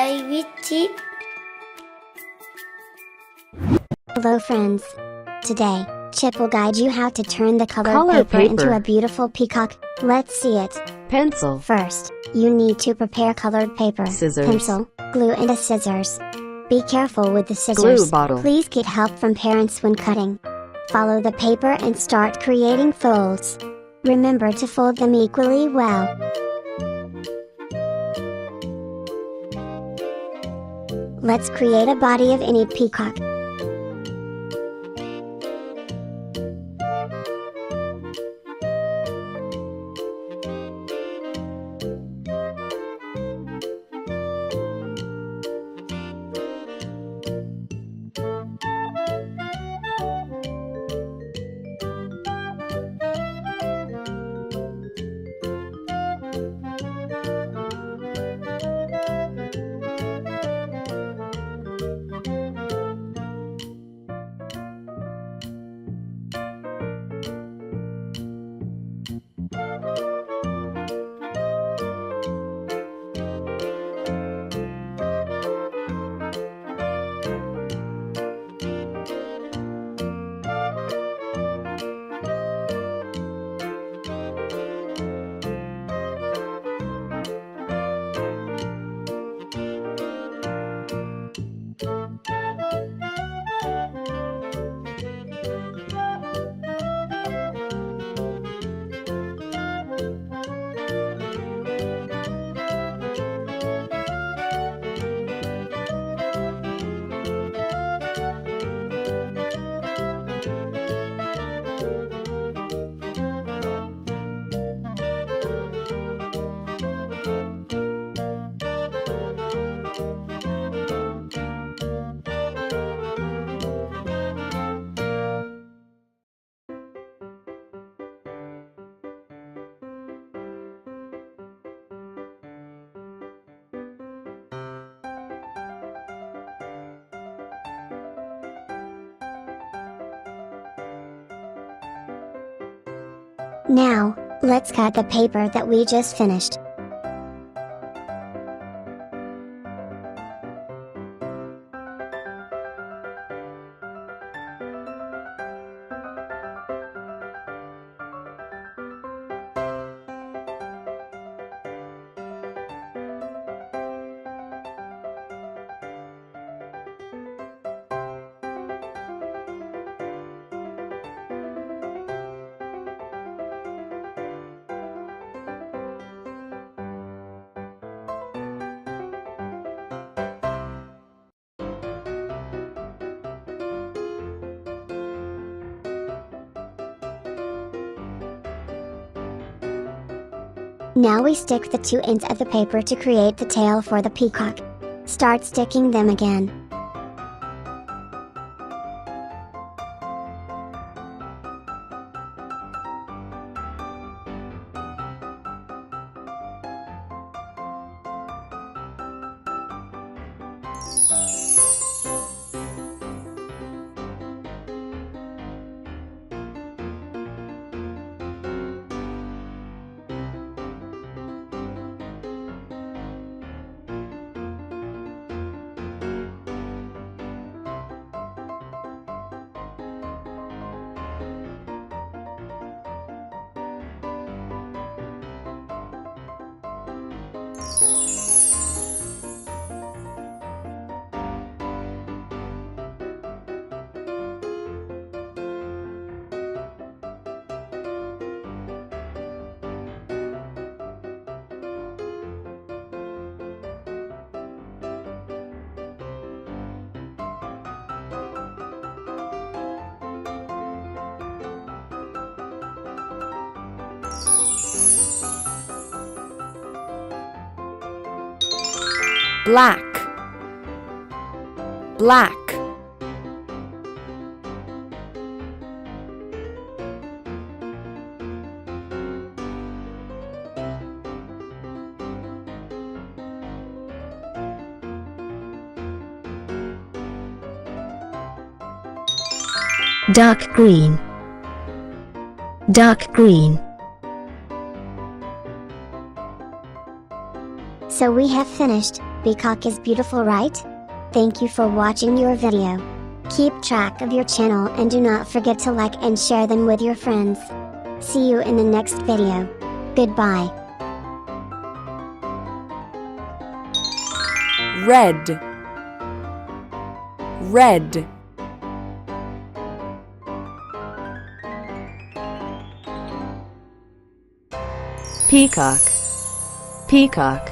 I with Chip. Hello friends. Today, Chip will guide you how to turn the colored Color paper into paper. a beautiful peacock. Let's see it. Pencil. First, you need to prepare colored paper, Scissors. pencil, glue and a scissors. Be careful with the Glue scissors. bottle. Please get help from parents when cutting. Follow the paper and start creating folds. Remember to fold them equally well. Let's create a body of any peacock. Now, let's cut the paper that we just finished. Now we stick the two ends of the paper to create the tail for the peacock. Start sticking them again. Black. Black. Dark green. Dark green. So we have finished. peacock is beautiful, right? Thank you for watching your video. Keep track of your channel and do not forget to like and share them with your friends. See you in the next video. Goodbye. Red. Red. Peacock. Peacock.